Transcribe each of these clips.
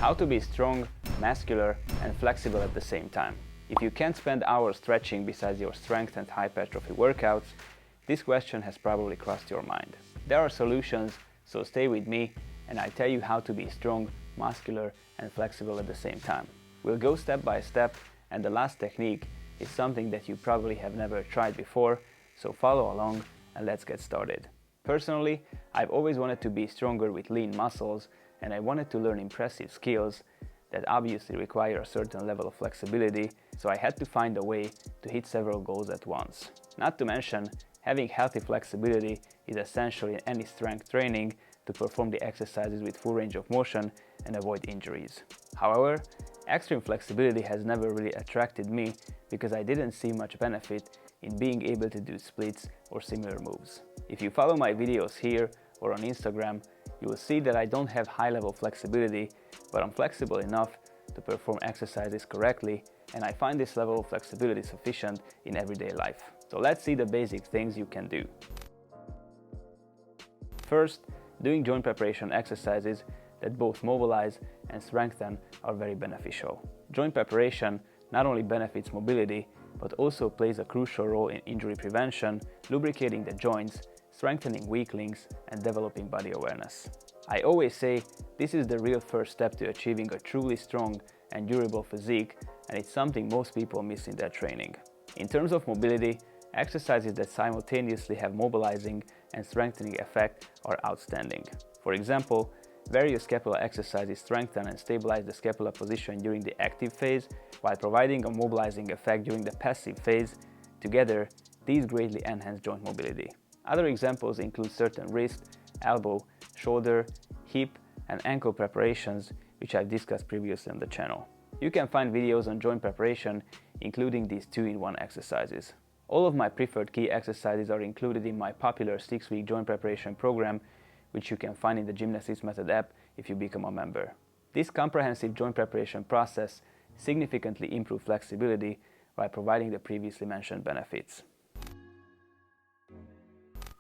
How to be strong, muscular and flexible at the same time. If you can't spend hours stretching besides your strength and hypertrophy workouts, this question has probably crossed your mind. There are solutions, so stay with me and I'll tell you how to be strong, muscular and flexible at the same time. We'll go step by step, and the last technique is something that you probably have never tried before, so follow along and let's get started. Personally, I've always wanted to be stronger with lean muscles, and I wanted to learn impressive skills that obviously require a certain level of flexibility, so I had to find a way to hit several goals at once. Not to mention, having healthy flexibility is essential in any strength training to perform the exercises with full range of motion and avoid injuries. However, extreme flexibility has never really attracted me because I didn't see much benefit in being able to do splits or similar moves. If you follow my videos here or on Instagram, you will see that I don't have high-level flexibility, but I'm flexible enough to perform exercises correctly, and I find this level of flexibility sufficient in everyday life. So let's see the basic things you can do. First, doing joint preparation exercises that both mobilize and strengthen are very beneficial. Joint preparation not only benefits mobility, but also plays a crucial role in injury prevention, lubricating the joints, strengthening weak links, and developing body awareness. I always say this is the real first step to achieving a truly strong and durable physique, and it's something most people miss in their training. In terms of mobility, exercises that simultaneously have mobilizing and strengthening effect are outstanding. For example, various scapular exercises strengthen and stabilize the scapular position during the active phase, while providing a mobilizing effect during the passive phase. Together, these greatly enhance joint mobility. Other examples include certain wrist, elbow, shoulder, hip, and ankle preparations, which I've discussed previously on the channel. You can find videos on joint preparation, including these 2-in-1 exercises. All of my preferred key exercises are included in my popular 6-week joint preparation program, which you can find in the Gymnastics Method app if you become a member. This comprehensive joint preparation process significantly improves flexibility while providing the previously mentioned benefits.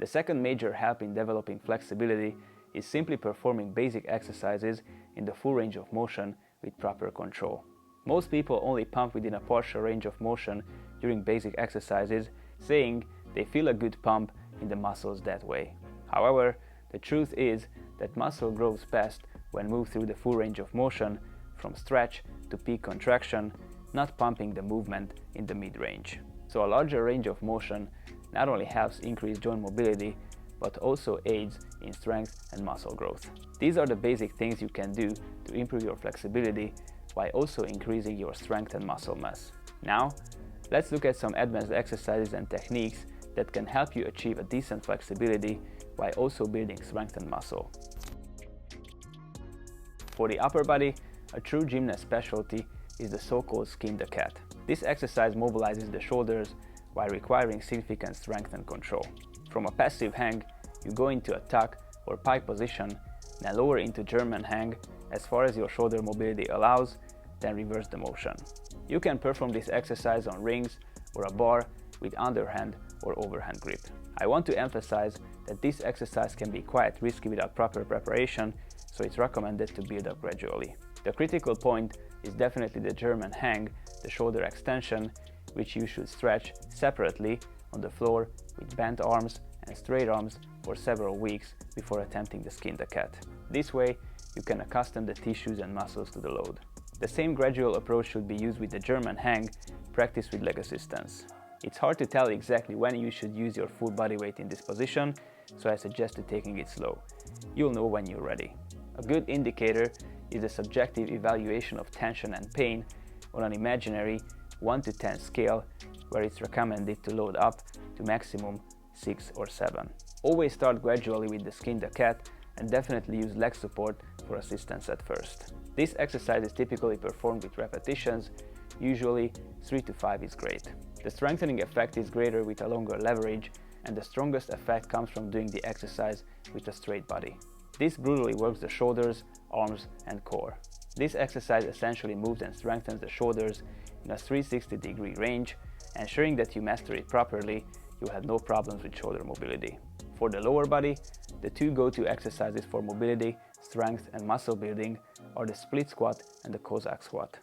The second major help in developing flexibility is simply performing basic exercises in the full range of motion with proper control. Most people only pump within a partial range of motion during basic exercises, saying they feel a good pump in the muscles that way. However, the truth is that muscle grows best when moved through the full range of motion from stretch to peak contraction, not pumping the movement in the mid-range. So a larger range of motion not only helps increase joint mobility, but also aids in strength and muscle growth. These are the basic things you can do to improve your flexibility while also increasing your strength and muscle mass. Now, let's look at some advanced exercises and techniques that can help you achieve a decent flexibility while also building strength and muscle. For the upper body, a true gymnast specialty is the so-called skin the cat. This exercise mobilizes the shoulders while requiring significant strength and control. From a passive hang, you go into a tuck or pike position, then lower into German hang as far as your shoulder mobility allows, then reverse the motion. You can perform this exercise on rings or a bar with underhand or overhand grip. I want to emphasize that this exercise can be quite risky without proper preparation, so it's recommended to build up gradually. The critical point is definitely the German hang, the shoulder extension, which you should stretch separately on the floor with bent arms and straight arms for several weeks before attempting the skin the cat. This way, you can accustom the tissues and muscles to the load. The same gradual approach should be used with the German hang, practiced with leg assistance. It's hard to tell exactly when you should use your full body weight in this position, so I suggest taking it slow. You'll know when you're ready. A good indicator is the subjective evaluation of tension and pain on an imaginary 1 to 10 scale, where it's recommended to load up to maximum 6 or 7. Always start gradually with the skin the cat and definitely use leg support for assistance at first. This exercise is typically performed with repetitions, usually 3 to 5 is great. The strengthening effect is greater with a longer leverage, and the strongest effect comes from doing the exercise with a straight body. This brutally works the shoulders, arms and core. This exercise essentially moves and strengthens the shoulders in a 360-degree range, ensuring that you master it properly. You have no problems with shoulder mobility. For the lower body, the two go-to exercises for mobility, strength and muscle building are the split squat and the Cossack squat.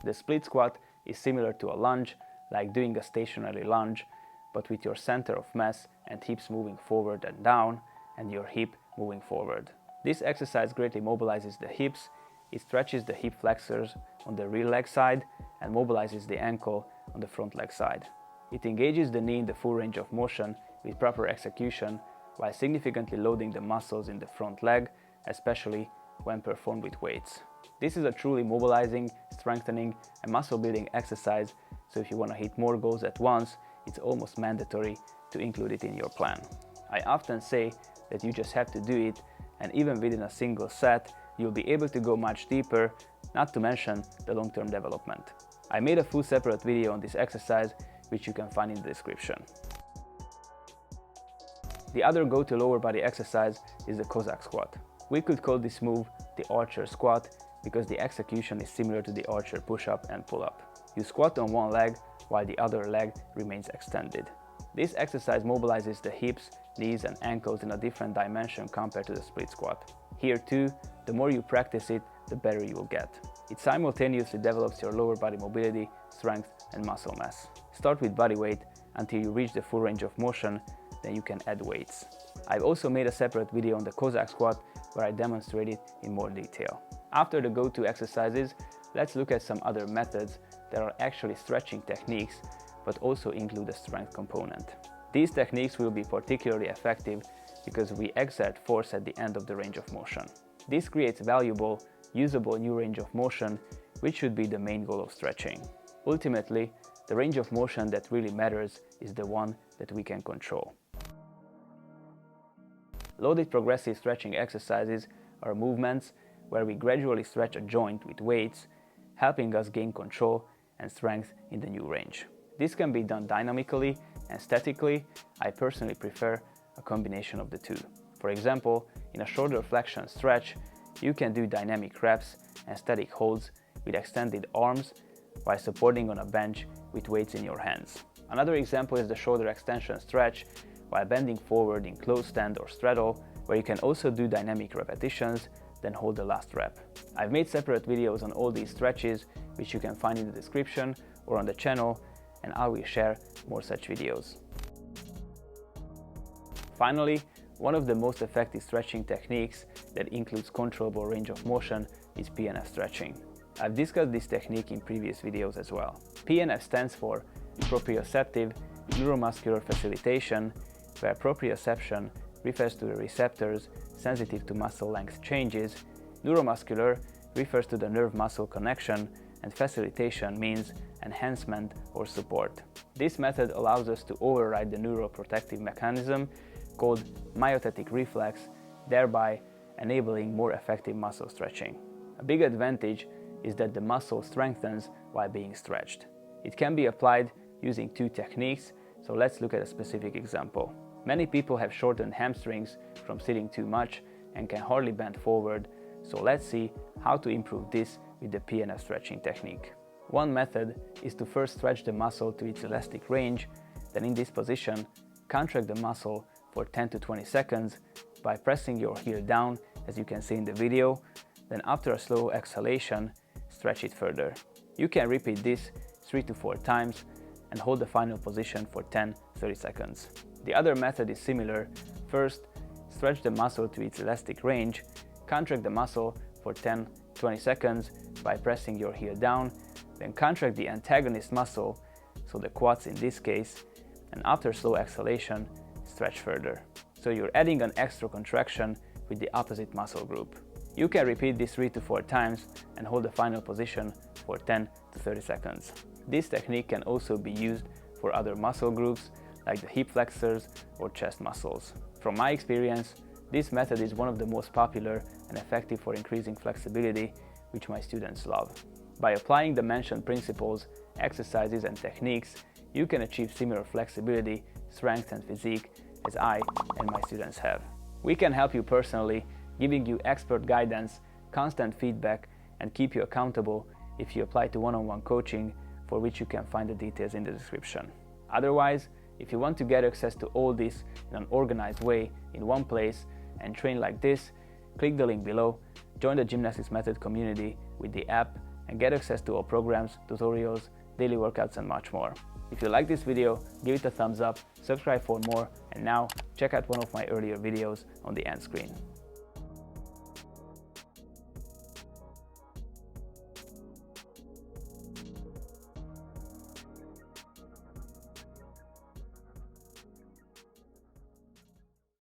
The split squat is similar to a lunge, like doing a stationary lunge, but with your center of mass and hips moving forward and down, and your hip moving forward. This exercise greatly mobilizes the hips, it stretches the hip flexors on the rear leg side and mobilizes the ankle on the front leg side. It engages the knee in the full range of motion with proper execution while significantly loading the muscles in the front leg, especially when performed with weights. This is a truly mobilizing, strengthening and muscle building exercise, so if you want to hit more goals at once, it's almost mandatory to include it in your plan. I often say that you just have to do it, and even within a single set, you'll be able to go much deeper, not to mention the long-term development. I made a full separate video on this exercise, which you can find in the description. The other go-to lower body exercise is the Cossack squat. We could call this move the archer squat because the execution is similar to the archer push-up and pull-up. You squat on one leg while the other leg remains extended. This exercise mobilizes the hips, knees and ankles in a different dimension compared to the split squat. Here too, the more you practice it, the better you will get. It simultaneously develops your lower body mobility, strength and muscle mass. Start with body weight until you reach the full range of motion, then you can add weights. I've also made a separate video on the Cossack squat where I demonstrate it in more detail. After the go-to exercises, let's look at some other methods that are actually stretching techniques but also include a strength component. These techniques will be particularly effective because we exert force at the end of the range of motion. This creates valuable, usable new range of motion, which should be the main goal of stretching. Ultimately, the range of motion that really matters is the one that we can control. Loaded progressive stretching exercises are movements where we gradually stretch a joint with weights, helping us gain control and strength in the new range. This can be done dynamically and statically. I personally prefer a combination of the two. For example, in a shoulder flexion stretch, you can do dynamic reps and static holds with extended arms while supporting on a bench with weights in your hands. Another example is the shoulder extension stretch while bending forward in close stand or straddle, where you can also do dynamic repetitions, then hold the last rep. I've made separate videos on all these stretches, which you can find in the description or on the channel, and I will share more such videos. Finally, one of the most effective stretching techniques that includes controllable range of motion is PNF stretching. I've discussed this technique in previous videos as well. PNF stands for proprioceptive neuromuscular facilitation, where proprioception refers to the receptors sensitive to muscle length changes, neuromuscular refers to the nerve-muscle connection, and facilitation means enhancement or support. This method allows us to override the neuroprotective mechanism called myotatic reflex, thereby enabling more effective muscle stretching. A big advantage is that the muscle strengthens while being stretched. It can be applied using two techniques, so let's look at a specific example. Many people have shortened hamstrings from sitting too much and can hardly bend forward, so let's see how to improve this with the PNF stretching technique. One method is to first stretch the muscle to its elastic range, then in this position, contract the muscle for 10 to 20 seconds by pressing your heel down, as you can see in the video, then after a slow exhalation, stretch it further. You can repeat this 3 to 4 times and hold the final position for 10-30 seconds. The other method is similar. First, stretch the muscle to its elastic range, contract the muscle for 10-20 seconds by pressing your heel down, then contract the antagonist muscle, so the quads in this case, and after slow exhalation, stretch further. So you're adding an extra contraction with the opposite muscle group. You can repeat this 3 to 4 times and hold the final position for 10 to 30 seconds. This technique can also be used for other muscle groups like the hip flexors or chest muscles. From my experience, this method is one of the most popular and effective for increasing flexibility, which my students love. By applying the mentioned principles, exercises and techniques, you can achieve similar flexibility, strength and physique as I and my students have. We can help you personally, giving you expert guidance, constant feedback, and keep you accountable if you apply to one-on-one coaching, for which you can find the details in the description. Otherwise, if you want to get access to all this in an organized way in one place and train like this, Click the link below, join the Gymnastics Method community with the app, and get access to our programs, tutorials, daily workouts, and much more. If you like this video, give it a thumbs up, subscribe for more, and now check out one of my earlier videos on the end screen.